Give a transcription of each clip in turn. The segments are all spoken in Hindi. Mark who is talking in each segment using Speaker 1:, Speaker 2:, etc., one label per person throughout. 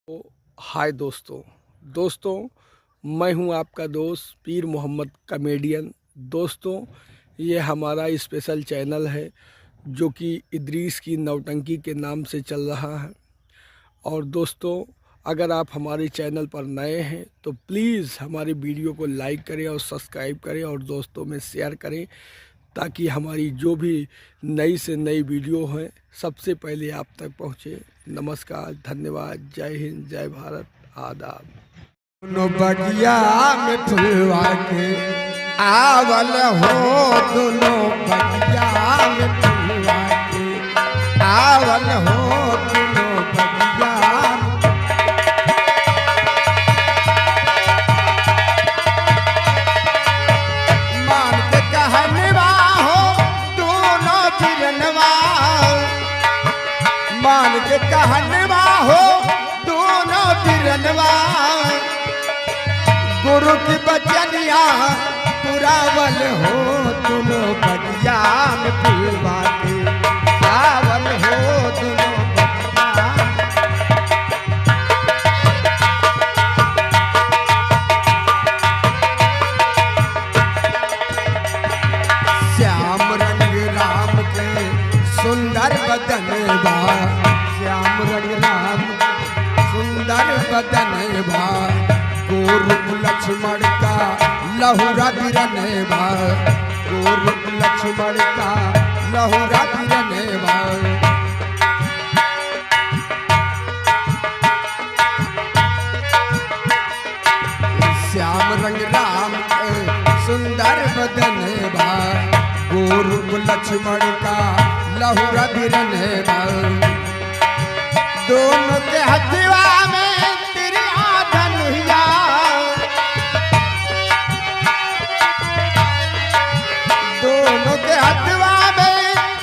Speaker 1: तो हाय दोस्तों मैं हूं आपका दोस्त पीर मोहम्मद कॉमेडियन। दोस्तों, ये हमारा स्पेशल चैनल है जो कि इदरीस की नौटंकी के नाम से चल रहा है। और दोस्तों, अगर आप हमारे चैनल पर नए हैं तो प्लीज़ हमारी वीडियो को लाइक करें और सब्सक्राइब करें और दोस्तों में शेयर करें, ताकि हमारी जो भी नई से नई वीडियो हैं सबसे पहले आप तक पहुँचे। नमस्कार, धन्यवाद, जय हिंद, जय भारत, आदाब।
Speaker 2: दोनों बगिया में फुलवा के आवल हो, दोनों बगिया में फुलवा के आवल हो, दोनों बगिया मान के कहनवा हो, दोनों बिरनवा मान के कहनवा हो, दोनों बिरनवा गुरु की बचनिया पुरावल हो, दोनों बगिया में फुलवा के आवल हो, दोनों बगिया श्याम रंग राम के सुंदर बदन बा, श्याम रंग राम सुंदर बदन बा, गोरुख लक्ष्मण का लहुरा बिरने बा, गोरुख लक्ष्मण का लहुरा बिरने बा। श्याम रंग राम के सुंदर बदन बा, गोरुख लक्ष्मण का लहुरा बिरने बा। दोनों के हथवा में दोनों के हथवा में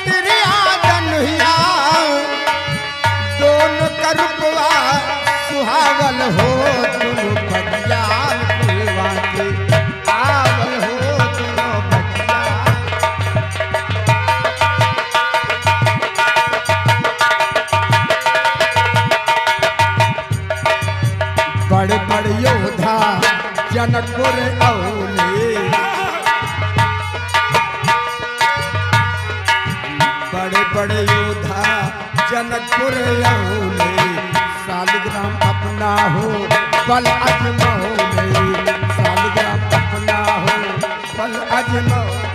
Speaker 2: तिरिया जनुहिया, दोनों का रूपवा सुहावल हो, दोनों बगिया फुलवा के आवल हो, दोनों बगिया बड़े बड़े योद्धा जनकपुर औले, बड़े बड़े योद्धा जनकपुर औले, सालिग्राम अपना हो बल अजमौले, सालिग्राम अपना हो बल अजमौले।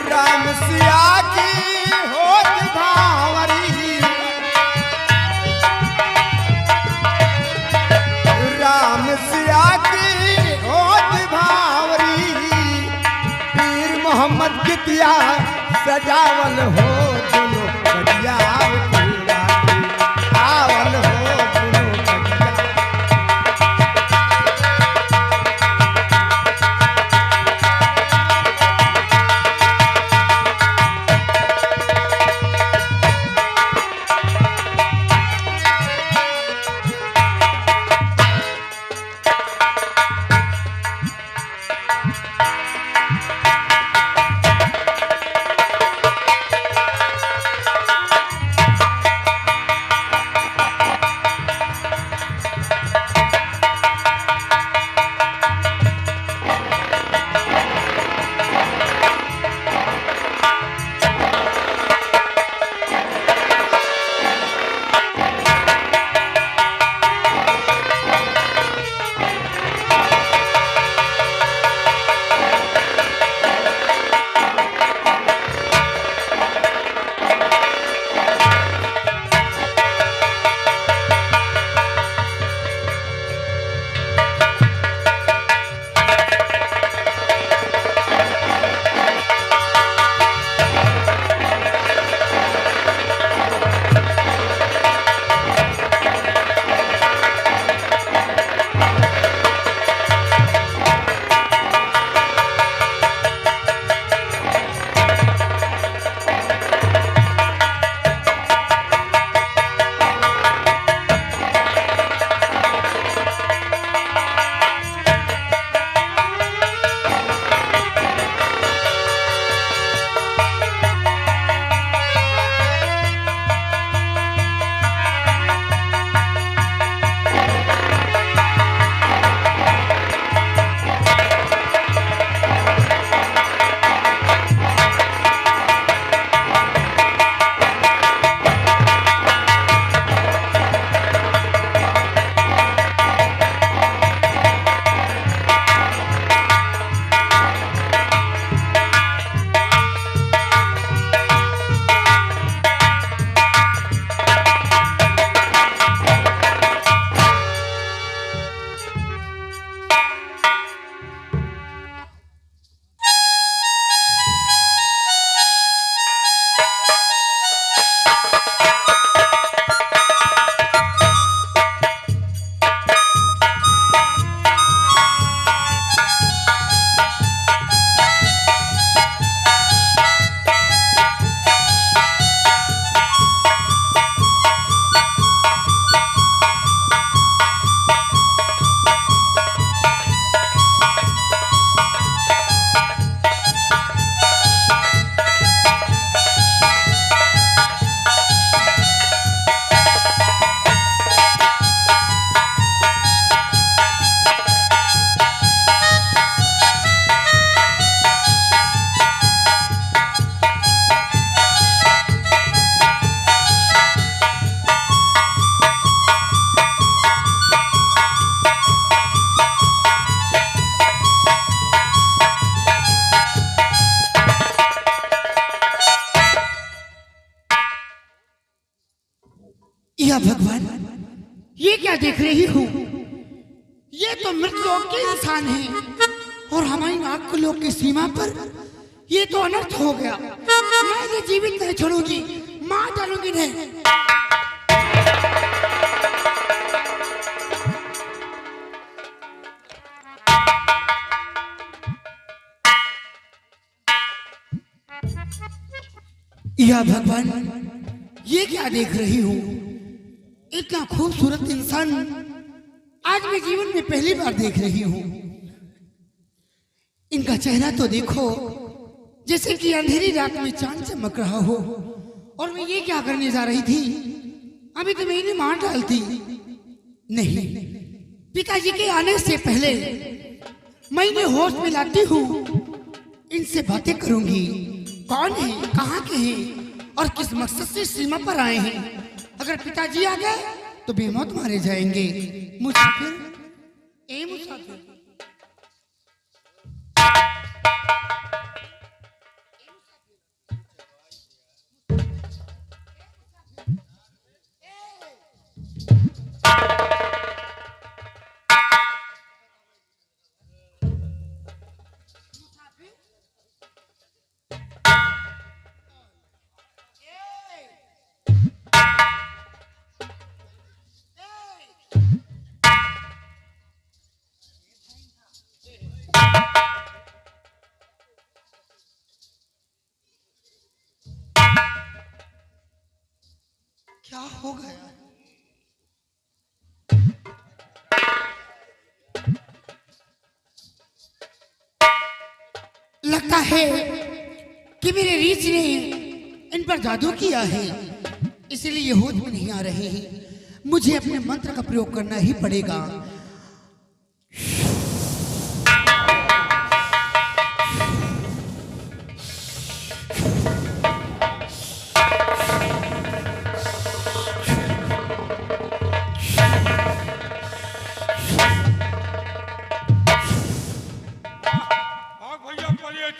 Speaker 2: राम सिया की होत भावरी, राम सिया की होत भावरी, पीर मोहम्मद कितिया सजावल हो, दोनों बगिया फुलवा के आवल हो, दोनों बगिया। या भगवान, ये क्या देख रही हूँ? ये तो मृतलोक के इंसान हैं और हमारी नाग लोक की सीमा पर ये तो अनर्थ हो गया। मैं ये जीवित नहीं छोड़ूंगी, मार डालूंगी नहीं। या भगवान, ये क्या देख रही हूँ? इतना खूबसूरत इंसान आज मैं जीवन में पहली बार देख रही हूँ। इनका चेहरा तो देखो, जैसे कि अंधेरी रात में चांद चमक रहा हो। और मैं ये क्या करने जा रही थी? अभी तो मैं इन्हें मार डालती। नहीं, पिताजी के आने से पहले मैं इन्हें होश में लाती हूँ, इनसे बातें करूंगी। कौन है, कहाँ के हैं और किस मकसद से सीमा पर आए हैं। अगर पिताजी आ गए तो बेमौत मारे जाएंगे। मुसाफिर, ए मुसाफिर, क्या हो गया? लगता है कि मेरे रीछ ने इन पर जादू किया है, इसलिए ये होश में नहीं आ रहे हैं। मुझे अपने मंत्र का प्रयोग करना ही पड़ेगा।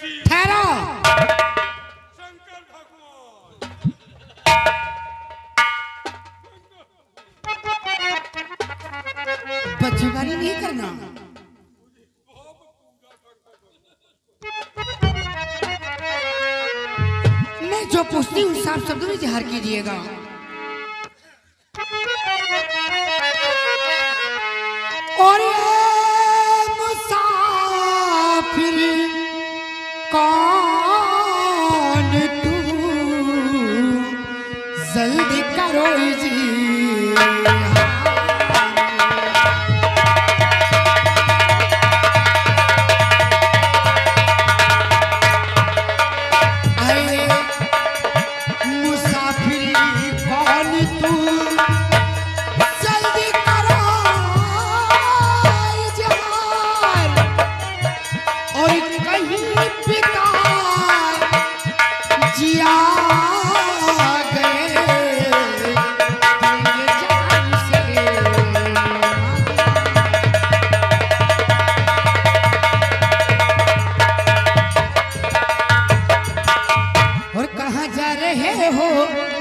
Speaker 2: ठहरो,
Speaker 3: शंकर भगवान,
Speaker 2: बच्चेदारी नहीं करना। मैं जो पूछती हूँ साफ शब्दों में इजहार कीजिएगा। और ये मुसाफिर कौन तू, जल्दी करो जी। अरे मुसाफिर कौन तू, जल्दी करो इजहार। और कहीं पिता जिया गए तेरे जान से। और कहाँ जा रहे हो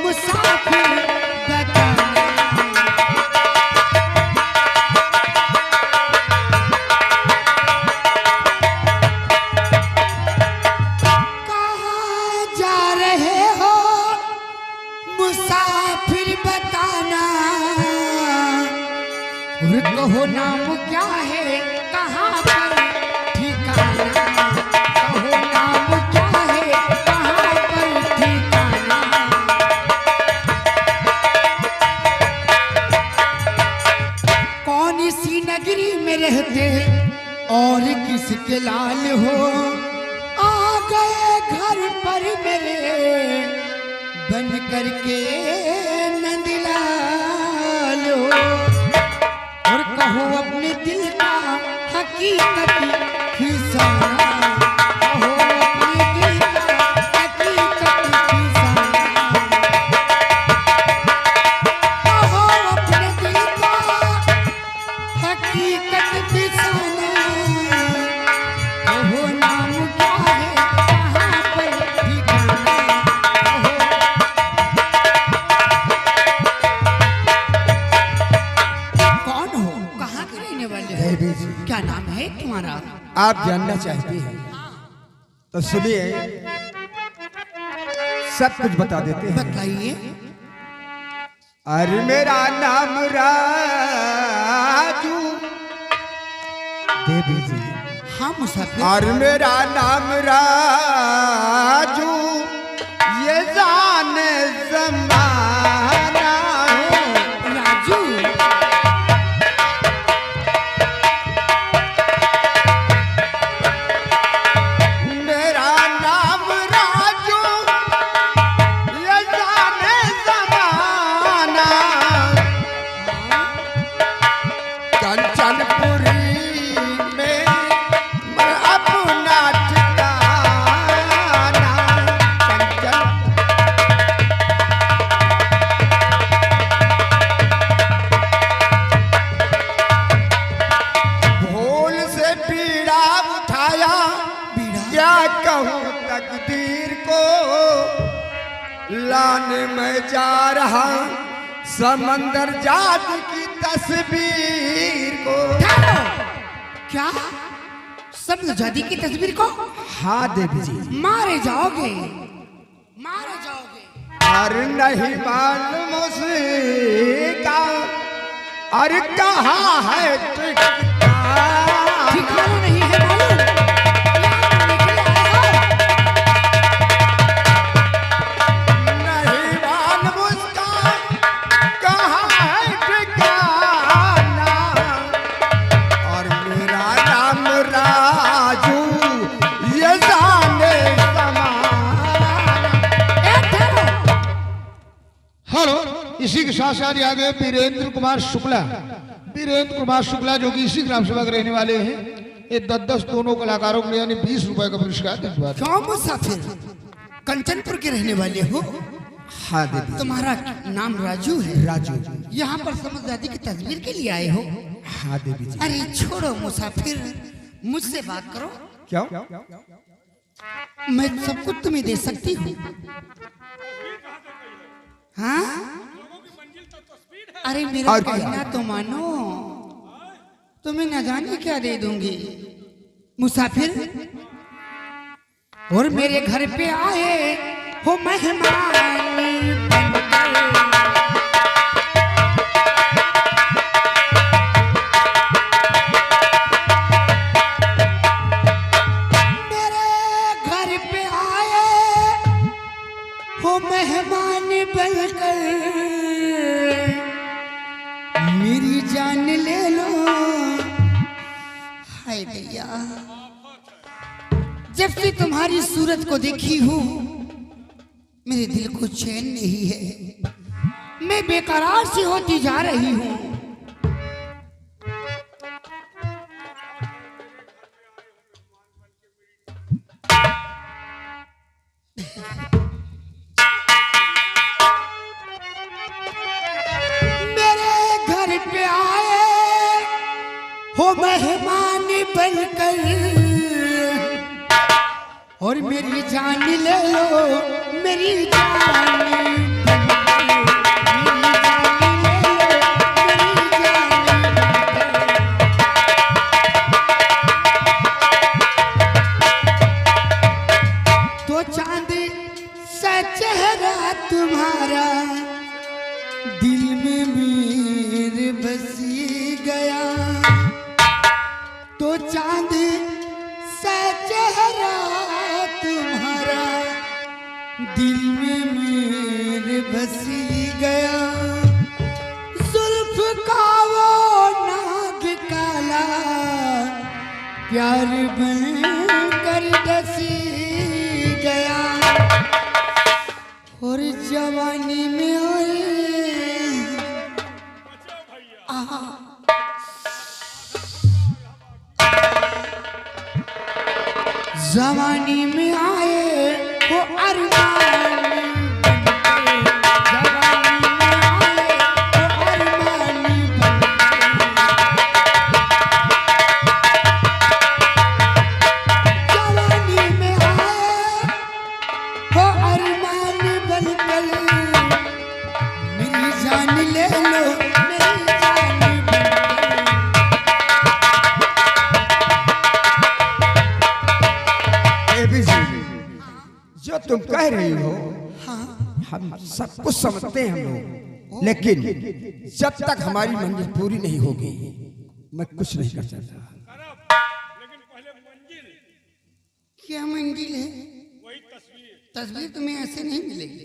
Speaker 2: मुसाफिर बताना। कहाँ जा रहे हो मुसाफिर बताना। और कहो नाम क्या है, कहाँ पर ठिकाना। कहो नाम क्या है, कहाँ पर ठिकाना। कौन सी नगरी में रहते और किसके लाल हो। आ गए घर पर मेरे बन करके नंदलाल हो। और कहो अपने दिल का हकीकत खिसाना। कहो अपने दिल का हकीकत खिसाना। कहो अपने दिल का हकीकत खिसाना। कहो नाम क्या है, कहाँ पर ठिकाना। कहो तुम्हारा?
Speaker 4: आप जानना चाहते हैं तो सुनिए, सब कुछ बता देते हैं।
Speaker 2: बताइए।
Speaker 4: अरे मेरा नाम राजू देवी जी।
Speaker 2: हाँ मुसाफिर।
Speaker 4: और मेरा नाम राजू, ये जाने जमाना हो।
Speaker 2: राजू।
Speaker 4: मेरा नाम राजू, ये जाने जमाना। कंचनपुरी में मैं अपना ठिकाना। कंचन भूल से पीड़ा उठाया, क्या कहूँ तकदीर को। लाने में जा रहा समंदर जात की तस्वीर को।
Speaker 2: क्या समझादी की तस्वीर को?
Speaker 4: हाँ देवी जी।
Speaker 2: मारे जाओगे, मारे जाओगे।
Speaker 4: और नहीं मालूम उसका, और कहाँ है ठिकाना।
Speaker 2: ठिकाना नहीं है मालूम।
Speaker 4: नहीं मालूम उसका, कहाँ है ठिकाना। और मेरा नाम राजू, ये जाने
Speaker 5: हेलो, इसी के साथ साथ आ गए वीरेंद्र कुमार शुक्ला। वीरेंद्र कुमार शुक्ला जो कि इसी ग्राम सभा के रहने वाले हैं। ये 10-10 दोनों कलाकारों को यानी 20 रुपए का पुरस्कार दिलवा दिया।
Speaker 2: क्यों मुसाफिर? कंचनपुर के रहने वाले हो?
Speaker 4: हाँ देवी।
Speaker 2: तुम्हारा नाम राजू है?
Speaker 4: राजू।
Speaker 2: यहाँ पर समझदादी की तस्वीर के लिए आए हो?
Speaker 4: हाँ देवी जी।
Speaker 2: अरे छोड़ो मुसाफिर, मुझसे बात करो।
Speaker 4: क्यों?
Speaker 2: मैं सब कुछ तुम्हें दे सकती हूँ। हाँ? अरे मेरा
Speaker 4: और क्या?
Speaker 2: कहना तो मानो, तुम्हें न जाने क्या दे दूंगी मुसाफिर। और मेरे घर पे आए हो मेहमान बनकर। मेरे घर पे आए हो मेहमान बनकर, मेरी जान ले लो। हाय भैया, जब से तुम्हारी सूरत को देखी हूँ मेरे दिल को चैन नहीं है। मैं बेकरार सी होती जा रही हूँ। मेरे घर पे आए हो मेहमान बनकर, और मेरी जान ले लो, मेरी जान तो चांद सा चेहरा तुम्हारा दिल में मेरे बसी गया। तो चांद सा चेहरा तुम्हारा दिल में मेरे बसी गया। जुल्फ का वो नाग काला प्यार बन कर डसी गया। और जवानी में आए जवानी में आए वो अरमान बनकर। जवानी में आए वो अरमान बनकर। जवानी में आए वो अरमान बनकर। मेरी जान ले लो, मेरी जान बनकर।
Speaker 4: रही हो,
Speaker 2: हाँ
Speaker 4: हम सब कुछ समझते हैं हम लोग, लेकिन जब तक हमारी मंजिल पूरी नहीं होगी मैं कुछ नहीं कर सकता।
Speaker 3: करब लेकिन पहले मंजिल
Speaker 2: क्या मंजिल है?
Speaker 3: वही तस्वीर
Speaker 2: तस्वीर तुम्हें ऐसे नहीं मिलेगी।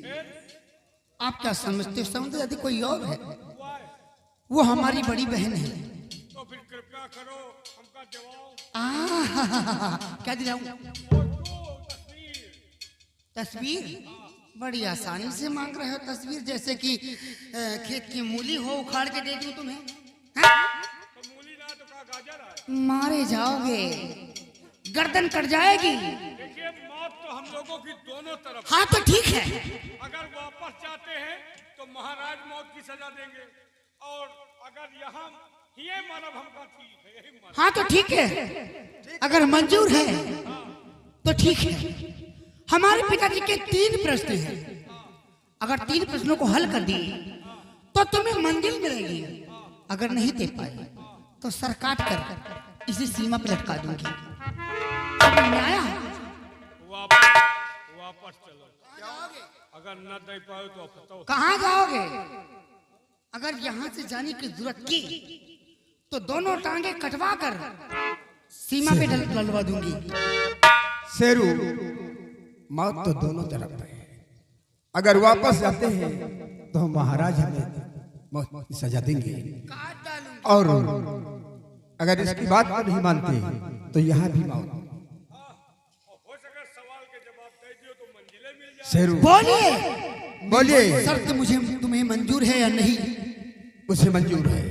Speaker 2: आप क्या समझते हो? समझते यदि कोई और है, वो हमारी बड़ी बहन है।
Speaker 3: तो फिर कृपया करो हमका जवाब
Speaker 2: क्या दिलाऊं?
Speaker 3: तस्वीर
Speaker 2: तस्वीर बड़ी आसानी से मांग रहे हो तस्वीर, जैसे कि खेत की मूली हो उखाड़ के दे दूं तुम्हें। हाँ?
Speaker 3: तो मूली ना तो का गाजर है।
Speaker 2: मारे जाओगे, गर्दन कट जाएगी।
Speaker 3: देखिए मौत तो हम लोगों की दोनों तरफ।
Speaker 2: हाँ तो ठीक है,
Speaker 3: अगर वापस जाते हैं तो महाराज मौत की सजा देंगे, और अगर यहाँ ये मानव हमका ठीक है, यही मानव।
Speaker 2: हाँ तो ठीक है, अगर मंजूर है तो ठीक है। हमारे पिताजी के 3 प्रश्न हैं, अगर 3 प्रश्नों को हल कर दिए तो तुम्हें मंजिल मिलेगी, अगर नहीं दे पाए तो सर काट कर इसी सीमा पर लटका दूंगी। समझ में आया?
Speaker 3: वापस चलो, अगर न दे पाए तो बताओ
Speaker 2: कहाँ जाओगे? अगर यहाँ से जाने की जरूरत की तो दोनों टांगे कटवा कर सीमा पे डलवा दूंगी।
Speaker 4: शेरू, मौत तो दोनों तरफ है। अगर वापस जाते हैं तो हम महाराज हमें मौत की सजा देंगे,
Speaker 2: काट डालूंगी।
Speaker 4: और अगर इसकी बात को नहीं मानते तो यहाँ भी मौत।
Speaker 3: हो सके सवाल के जवाब दे दियो तो मंजिलें मिल जाए।
Speaker 4: शेरू
Speaker 2: बोलिए,
Speaker 4: बोलिए,
Speaker 2: शर्त मुझे तुम्हें मंजूर है या नहीं?
Speaker 4: उसे मंजूर है।